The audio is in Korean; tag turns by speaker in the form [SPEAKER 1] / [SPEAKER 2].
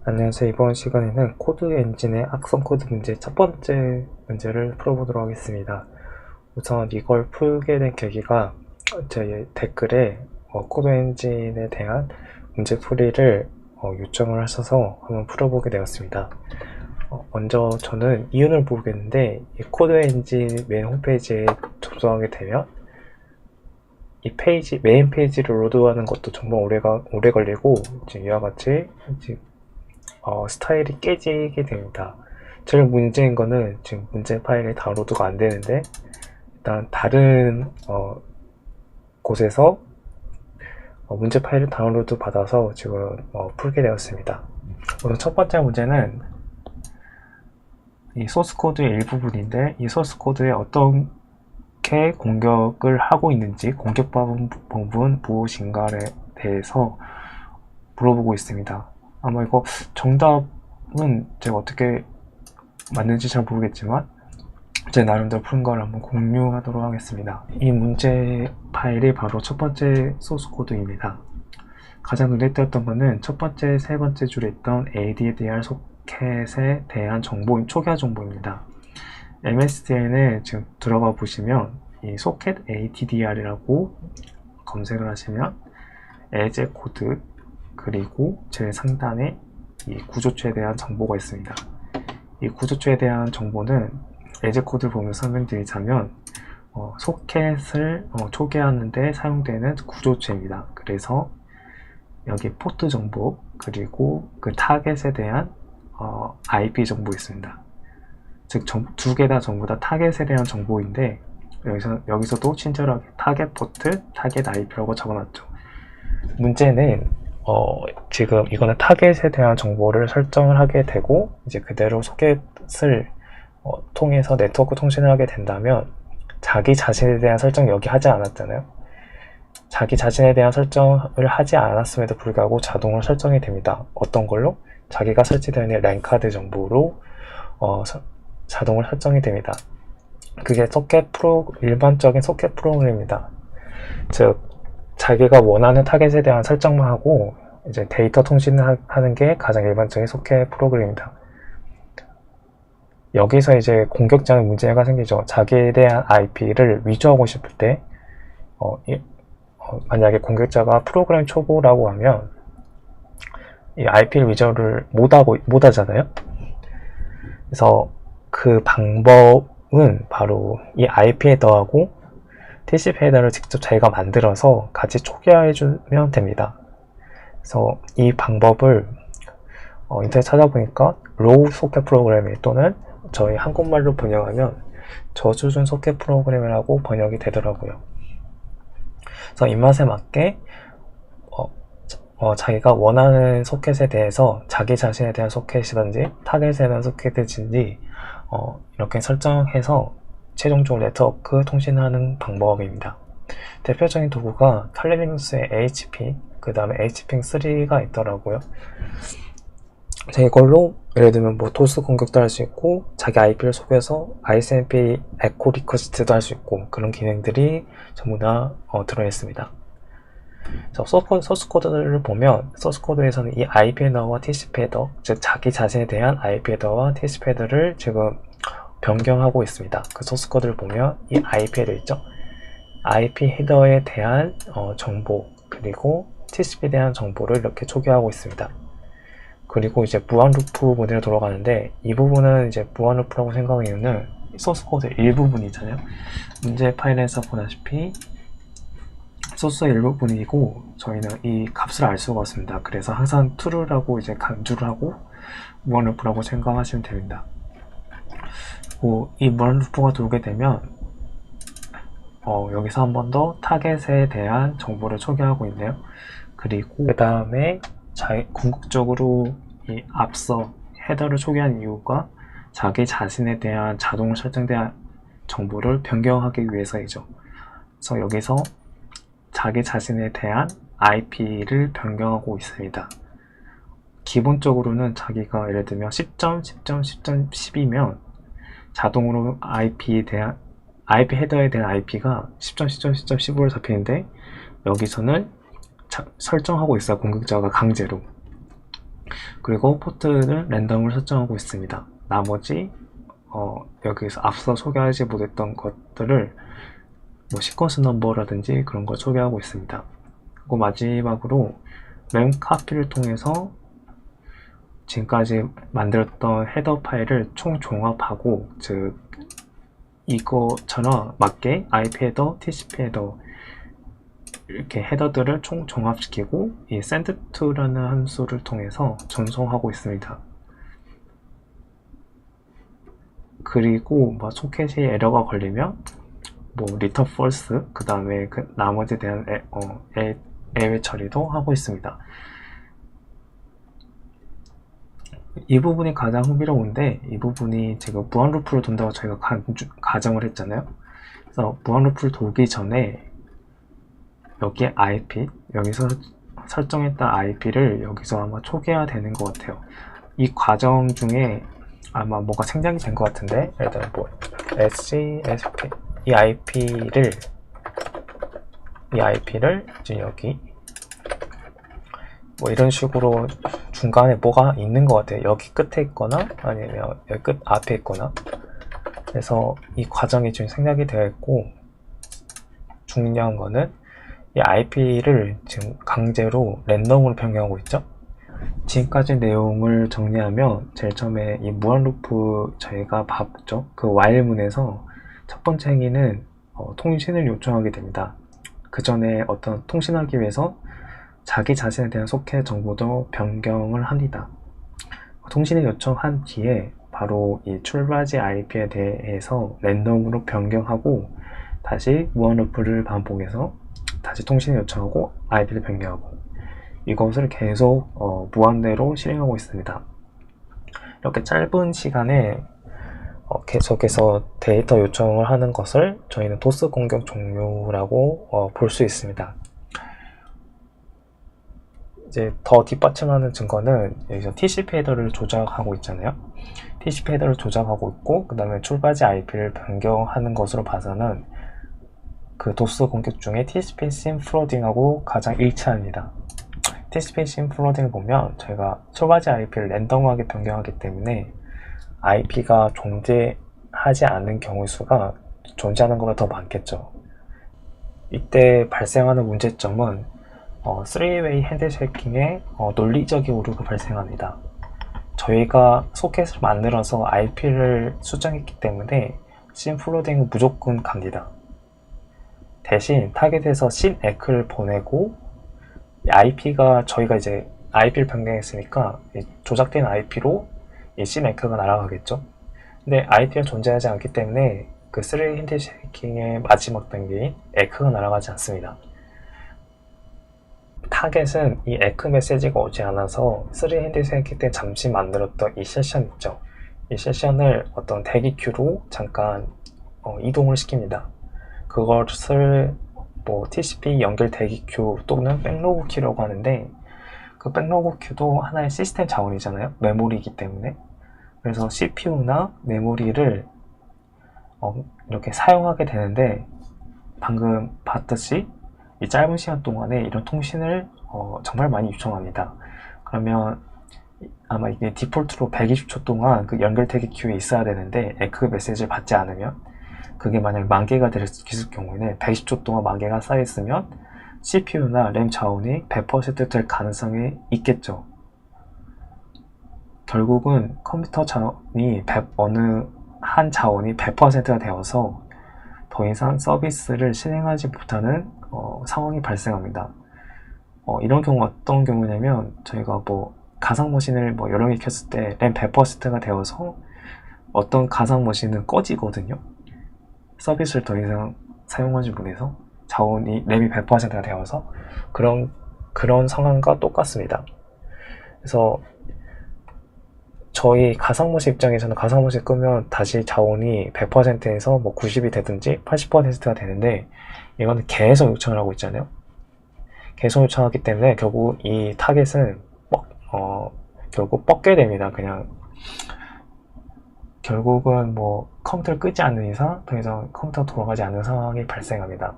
[SPEAKER 1] 안녕하세요. 이번 시간에는 코드 엔진의 악성 코드 문제 첫 번째 문제를 풀어보도록 하겠습니다. 우선 이걸 풀게 된 계기가 제 댓글에 코드 엔진에 대한 문제 풀이를 요청을 하셔서 한번 풀어보게 되었습니다. 먼저 저는 이유는 모르겠는데 이 코드 엔진 메인 홈페이지에 접속하게 되면 이 페이지, 메인 페이지를 로드하는 것도 정말 오래 걸리고 이와 같이 스타일이 깨지게 됩니다. 제일 문제인 거는 지금 문제 파일이 다운로드가 안 되는데 일단 다른 곳에서 문제 파일을 다운로드 받아서 지금 풀게 되었습니다. 우선 첫 번째 문제는 이 소스 코드의 일부분인데 이 소스 코드에 어떻게 공격을 하고 있는지 공격 방법은 무엇인가에 대해서 물어보고 있습니다. 아마 이거 정답은 제가 어떻게 맞는지 잘 모르겠지만 제 나름대로 푸는 걸 한번 공유하도록 하겠습니다. 이 문제 파일이 바로 첫 번째 소스 코드입니다. 가장 눈에 띄었던 거는 첫 번째, 세 번째 줄에 있던 ADDR 소켓에 대한 정보, 초기화 정보입니다. MSDN에 지금 들어가 보시면 이 소켓 ADDR이라고 검색을 하시면 에제 코드 그리고 제일 상단에 이 구조초에 대한 정보가 있습니다. 이 구조초에 대한 정보는 에제 코드를 보면서 설명드리자면 소켓을 초기화하는 데 사용되는 구조초입니다. 그래서 여기 포트 정보 그리고 그 타겟에 대한 IP 정보 있습니다. 즉 두 개 다 전부 다 타겟에 대한 정보인데 여기서도 친절하게 타겟 포트, 타겟 IP라고 적어놨죠. 문제는 지금 이거는 타겟에 대한 정보를 설정을 하게 되고 이제 그대로 소켓을 통해서 네트워크 통신을 하게 된다면 자기 자신에 대한 설정 여기 하지 않았잖아요. 자기 자신에 대한 설정을 하지 않았음에도 불구하고 자동으로 설정이 됩니다. 어떤 걸로? 자기가 설치되어 있는 랜카드 정보로 자동으로 설정이 됩니다. 그게 일반적인 소켓 프로그램입니다. 즉 자기가 원하는 타겟에 대한 설정만 하고 이제 데이터 통신을 하는 게 가장 일반적인 소켓 프로그램입니다. 여기서 이제 공격자는 문제가 생기죠. 자기에 대한 IP를 위조하고 싶을 때 만약에 공격자가 프로그램 초보라고 하면 이 IP를 위조를 못 하잖아요. 그래서 그 방법은 바로 이 IP 헤더하고 TCP 헤더를 직접 자기가 만들어서 같이 초기화해 주면 됩니다. 그래서 이 방법을 인터넷 찾아보니까 로우 소켓 프로그래밍 또는 저희 한국말로 번역하면 저수준 소켓 프로그래밍이라고 번역이 되더라고요. 그래서 입맛에 맞게 자기가 원하는 소켓에 대해서 자기 자신에 대한 소켓이든지 타겟에 대한 소켓이든지 이렇게 설정해서 최종적으로 네트워크 통신하는 방법입니다. 대표적인 도구가 칼리 리눅스의 HP, 그 다음에 HPing3가 있더라고요. 이걸로 예를 들면 도스 공격도 할 수 있고 자기 IP를 속여서 ISMP 에코 리퀘스트도 할 수 있고 그런 기능들이 전부 다 들어있습니다. 소스 코드를 보면 소스 코드에서는 이 IP 헤더와 TCP 헤더, 즉 자기 자신에 대한 IP 헤더와 TCP 헤더를 지금 변경하고 있습니다. 그 소스 코드를 보면 이 IP 헤더 있죠? IP 헤더에 대한 정보 그리고 TCP에 대한 정보를 이렇게 초기화하고 있습니다. 그리고 이제 무한 루프 모델로 돌아가는데 이 부분은 이제 무한 루프라고 생각하는 이유는 소스 코드의 일부분이잖아요. 문제 파일에서 보다시피 소스의 일부분이고 저희는 이 값을 알 수가 없습니다. 그래서 항상 true라고 이제 간주를 하고 무한 루프라고 생각하시면 됩니다. 이 무한 루프가 돌게 되면 여기서 한 번 더 타겟에 대한 정보를 초기화하고 있네요. 그리고 그 다음에 궁극적으로 이 앞서 헤더를 초기화한 이유가 자기 자신에 대한 자동으로 설정된 정보를 변경하기 위해서이죠. 그래서 여기서 자기 자신에 대한 IP를 변경하고 있습니다. 기본적으로는 자기가 예를 들면 10.10.10.10이면 자동으로 IP 헤더에 대한 IP가 10.10.10.15로 잡히는데 여기서는 설정하고 있어요. 공격자가 강제로. 그리고 포트는 랜덤을 설정하고 있습니다. 나머지 여기서 앞서 소개하지 못했던 것들을 뭐 시퀀스 넘버라든지 그런 걸 소개하고 있습니다. 그리고 마지막으로 램 카피를 통해서 지금까지 만들었던 헤더 파일을 총 종합하고, 즉 이거처럼 맞게 IP 헤더, TCP 헤더 이렇게 헤더들을 총 종합시키고 이 send-to라는 함수를 통해서 전송하고 있습니다. 그리고 뭐 소켓이 에러가 걸리면 뭐 return false, 그 다음에 그 나머지에 대한 예외 처리도 하고 있습니다. 이 부분이 가장 흥미로운데, 이 부분이 지금 무한 루프를 돈다고 저희가 가정을 했잖아요. 그래서 무한 루프를 돌기 전에 여기에 IP, 여기서 설정했던 IP를 여기서 아마 초기화 되는 것 같아요. 이 과정 중에 아마 뭐가 생략이 된 것 같은데, 예를 들어 뭐 SCSP 이 IP를 지금 여기 뭐 이런 식으로 중간에 뭐가 있는 것 같아요. 여기 끝에 있거나 아니면 여기 끝 앞에 있거나. 그래서 이 과정이 지금 생략이 되어 있고, 중요한 거는 이 IP를 지금 강제로 랜덤으로 변경하고 있죠. 지금까지 내용을 정리하면 제일 처음에 이 무한 루프 저희가 봤죠. 그 while문에서 첫 번째 행위는 통신을 요청하게 됩니다. 그 전에 어떤 통신하기 위해서 자기 자신에 대한 소켓 정보도 변경을 합니다. 통신을 요청한 뒤에 바로 이 출발지 IP에 대해서 랜덤으로 변경하고 다시 무한 루프를 반복해서 다시 통신을 요청하고 IP를 변경하고, 이것을 계속 무한대로 실행하고 있습니다. 이렇게 짧은 시간에 계속해서 데이터 요청을 하는 것을 저희는 도스 공격 종료라고 볼 수 있습니다. 이제 더 뒷받침하는 증거는 여기서 TCP 헤더를 조작하고 있잖아요. TCP 헤더를 조작하고 있고, 그 다음에 출발지 IP를 변경하는 것으로 봐서는 그 도스 공격 중에 TCP 심 프로딩하고 가장 일치합니다. TCP 심 프로딩을 보면 저희가 출발지 IP를 랜덤하게 변경하기 때문에 IP가 존재하지 않는 경우의 수가 존재하는 것보다 더 많겠죠. 이때 발생하는 문제점은 3-way 핸드쉐이킹의 논리적인 오류가 발생합니다. 저희가 소켓을 만들어서 IP를 수정했기 때문에 심 플로딩은 무조건 갑니다. 대신 타겟에서 심 에크를 보내고 IP가 저희가 이제 IP를 변경했으니까 조작된 IP로 심 에크가 날아가겠죠. 근데 IP가 존재하지 않기 때문에 그 3-way 핸드쉐이킹의 마지막 단계인 에크가 날아가지 않습니다. 타겟은 이 에크 메시지가 오지 않아서 3-way 핸드쉐이킹 때 잠시 만들었던 이 세션 있죠. 이 세션을 어떤 대기 큐로 잠깐 이동을 시킵니다. 그것을 뭐 TCP 연결 대기 큐 또는 백로그 큐라고 하는데, 그 백로그 큐도 하나의 시스템 자원이잖아요. 메모리이기 때문에. 그래서 CPU나 메모리를 이렇게 사용하게 되는데, 방금 봤듯이 이 짧은 시간 동안에 이런 통신을 정말 많이 요청합니다. 그러면 아마 이게 디폴트로 120초 동안 그 연결 대기 큐에 있어야 되는데 에크 메시지를 받지 않으면, 그게 만약 만 개가 될 경우에는 120초 동안 만 개가 쌓여있으면 CPU나 램 자원이 100% 될 가능성이 있겠죠. 결국은 컴퓨터 자원이 어느 한 자원이 100%가 되어서 더 이상 서비스를 실행하지 못하는 상황이 발생합니다. 이런 경우 어떤 경우냐면, 저희가 뭐 가상머신을 뭐 여러 개 켰을 때 램 100%가 되어서 어떤 가상머신은 꺼지거든요. 서비스를 더 이상 사용하지 못해서 자원이 램이 100%가 되어서 그런 상황과 똑같습니다. 그래서 저희 가상머신 입장에서는 가상머신 끄면 다시 자원이 100%에서 뭐 90이 되든지 80%가 되는데, 이거는 계속 요청을 하고 있잖아요. 계속 요청하기 때문에 결국 이 타겟은 결국 뻗게 됩니다. 그냥 결국은 뭐 컴퓨터를 끄지 않는 이상 더 이상 컴퓨터가 돌아가지 않는 상황이 발생합니다.